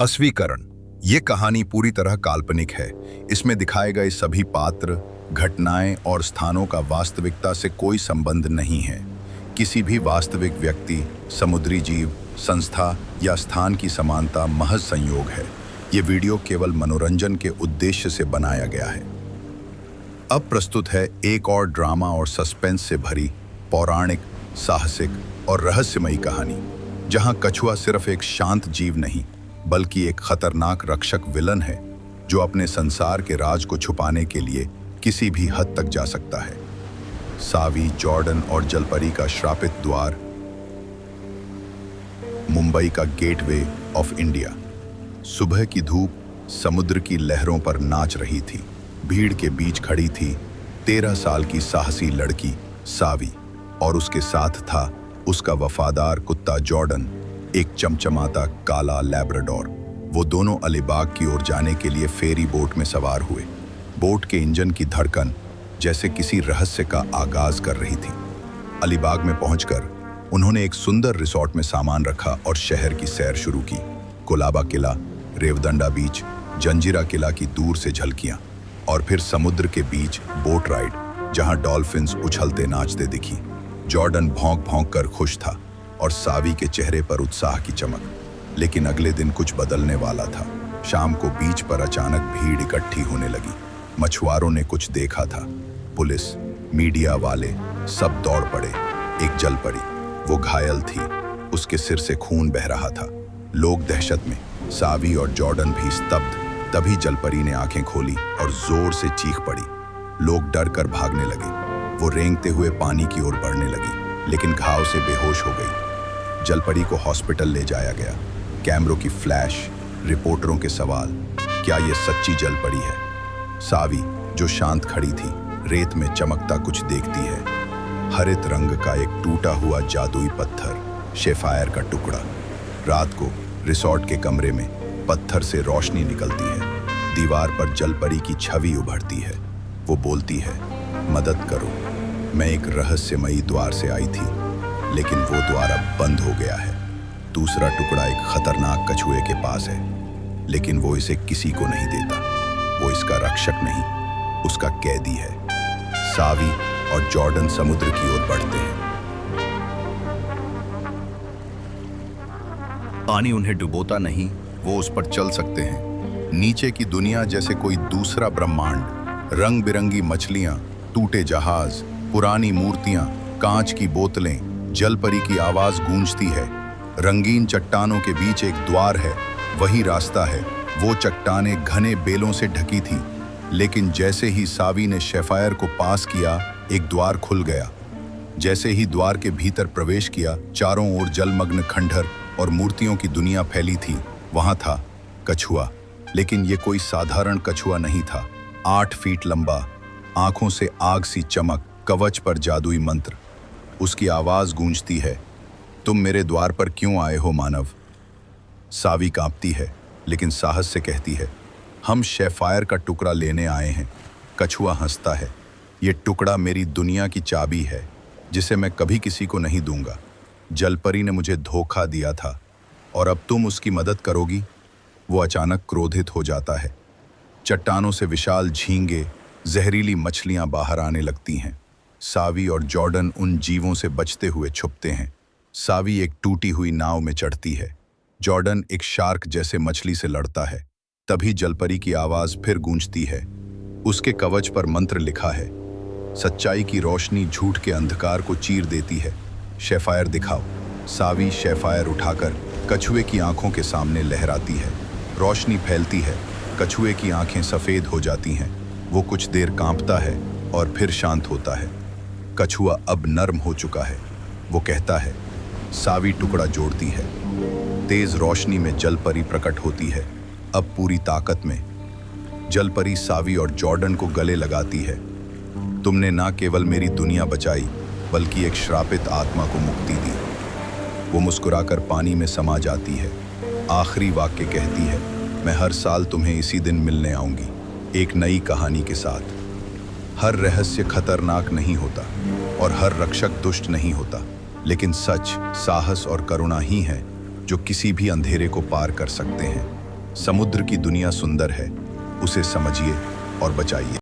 अस्वीकरण। ये कहानी पूरी तरह काल्पनिक है। इसमें दिखाए गए सभी पात्र, घटनाएं और स्थानों का वास्तविकता से कोई संबंध नहीं है। किसी भी वास्तविक व्यक्ति, समुद्री जीव, संस्था या स्थान की समानता महज संयोग है। ये वीडियो केवल मनोरंजन के उद्देश्य से बनाया गया है। अब प्रस्तुत है एक और ड्रामा और सस्पेंस से भरी पौराणिक, साहसिक और रहस्यमयी कहानी, जहां कछुआ सिर्फ एक शांत जीव नहीं बल्कि एक खतरनाक रक्षक विलन है जो अपने संसार के राज को छुपाने के लिए किसी भी हद तक जा सकता है। सावी, जॉर्डन और जलपरी का श्रापित द्वार, मुंबई का गेटवे ऑफ इंडिया। सुबह की धूप समुद्र की लहरों पर नाच रही थी। भीड़ के बीच खड़ी थी 13 साल की साहसी लड़की सावी, और उसके साथ था उसका वफादार कुत्ता जॉर्डन, एक चमचमाता काला लैब्राडोर। वो दोनों अलीबाग की ओर जाने के लिए फेरी बोट में सवार हुए। बोट के इंजन की धड़कन जैसे किसी रहस्य का आगाज कर रही थी। अलीबाग में पहुंचकर उन्होंने एक सुंदर रिसोर्ट में सामान रखा और शहर की सैर शुरू की। कोलाबा किला, रेवदंडा बीच, जंजीरा किला की दूर से झलकियां, और फिर समुद्र के बीच बोट राइड, जहां डॉल्फिन्स उछलते नाचते दिखी। जॉर्डन भौंक भौंक कर खुश था और सावी के चेहरे पर उत्साह की चमक। लेकिन अगले दिन कुछ बदलने वाला था। शाम को बीच पर अचानक भीड़ इकट्ठी होने लगी। मछुआरों ने कुछ देखा था। पुलिस, मीडिया वाले सब दौड़ पड़े। एक जलपरी, वो घायल थी, उसके सिर से खून बह रहा था। लोग दहशत में, सावी और जॉर्डन भी स्तब्ध। तभी जलपरी ने आंखें खोली और जोर से चीख पड़ी। लोग डर कर भागने लगे। वो रेंगते हुए पानी की ओर बढ़ने लगी, लेकिन घाव से बेहोश हो गई। जलपरी को हॉस्पिटल ले जाया गया। कैमरों की फ्लैश, रिपोर्टरों के सवाल, क्या ये सच्ची जलपरी है? सावी, जो शांत खड़ी थी, रेत में चमकता कुछ देखती है। हरित रंग का एक टूटा हुआ जादुई पत्थर, शेफायर का टुकड़ा। रात को रिसोर्ट के कमरे में पत्थर से रोशनी निकलती है। दीवार पर जलपरी की छवि उभरती है। वो बोलती है, मदद करो, मैं एक रहस्यमयी द्वार से आई थी, लेकिन वो द्वार अब बंद हो गया है। दूसरा टुकड़ा एक खतरनाक कछुए के पास है, लेकिन वो इसे किसी को नहीं देता। वो इसका रक्षक नहीं, उसका कैदी है। सावी और जॉर्डन समुद्र की ओर बढ़ते हैं। पानी उन्हें डुबोता नहीं, वो उस पर चल सकते हैं। नीचे की दुनिया जैसे कोई दूसरा ब्रह्मांड। रंग बिरंगी मछलियां, टूटे जहाज, पुरानी मूर्तियां, कांच की बोतलें। जलपरी की आवाज गूंजती है। रंगीन चट्टानों के बीच एक द्वार है, वही रास्ता है। वो चट्टानें घने बेलों से ढकी थी, लेकिन जैसे ही सावी ने शेफायर को पास किया, एक द्वार खुल गया। जैसे ही द्वार के भीतर प्रवेश किया, चारों ओर जलमग्न खंडहर और मूर्तियों की दुनिया फैली थी। वहां था कछुआ, लेकिन ये कोई साधारण कछुआ नहीं था। 8 फीट लंबा, आंखों से आग सी चमक, कवच पर जादुई मंत्र। उसकी आवाज गूंजती है, तुम मेरे द्वार पर क्यों आए हो मानव? सावी कांपती है, लेकिन साहस से कहती है, हम शेफायर का टुकड़ा लेने आए हैं। कछुआ हंसता है, ये टुकड़ा मेरी दुनिया की चाबी है, जिसे मैं कभी किसी को नहीं दूंगा। जलपरी ने मुझे धोखा दिया था, और अब तुम उसकी मदद करोगी? वो अचानक क्रोधित हो जाता है। चट्टानों से विशाल झींगे, जहरीली मछलियां बाहर आने लगती हैं। सावी और जॉर्डन उन जीवों से बचते हुए छुपते हैं। सावी एक टूटी हुई नाव में चढ़ती है। जॉर्डन एक शार्क जैसे मछली से लड़ता है। तभी जलपरी की आवाज फिर गूंजती है। उसके कवच पर मंत्र लिखा है, सच्चाई की रोशनी झूठ के अंधकार को चीर देती है। शेफायर दिखाओ। सावी शेफायर उठाकर कछुए की आंखों के सामने लहराती है। रोशनी फैलती है, कछुए की आंखें सफेद हो जाती हैं। वो कुछ देर कांपता है और फिर शांत होता है। कछुआ अब नर्म हो चुका है। वो कहता है, सावी टुकड़ा जोड़ती है। तेज रोशनी में जलपरी प्रकट होती है, अब पूरी ताकत में। जलपरी सावी और जॉर्डन को गले लगाती है। तुमने ना केवल मेरी दुनिया बचाई, बल्कि एक श्रापित आत्मा को मुक्ति दी। वो मुस्कुराकर पानी में समा जाती है। आखिरी वाक्य कहती है, मैं हर साल तुम्हें इसी दिन मिलने आऊंगी, एक नई कहानी के साथ। हर रहस्य खतरनाक नहीं होता और हर रक्षक दुष्ट नहीं होता, लेकिन सच, साहस और करुणा ही है जो किसी भी अंधेरे को पार कर सकते हैं। समुद्र की दुनिया सुंदर है, उसे समझिए और बचाइए।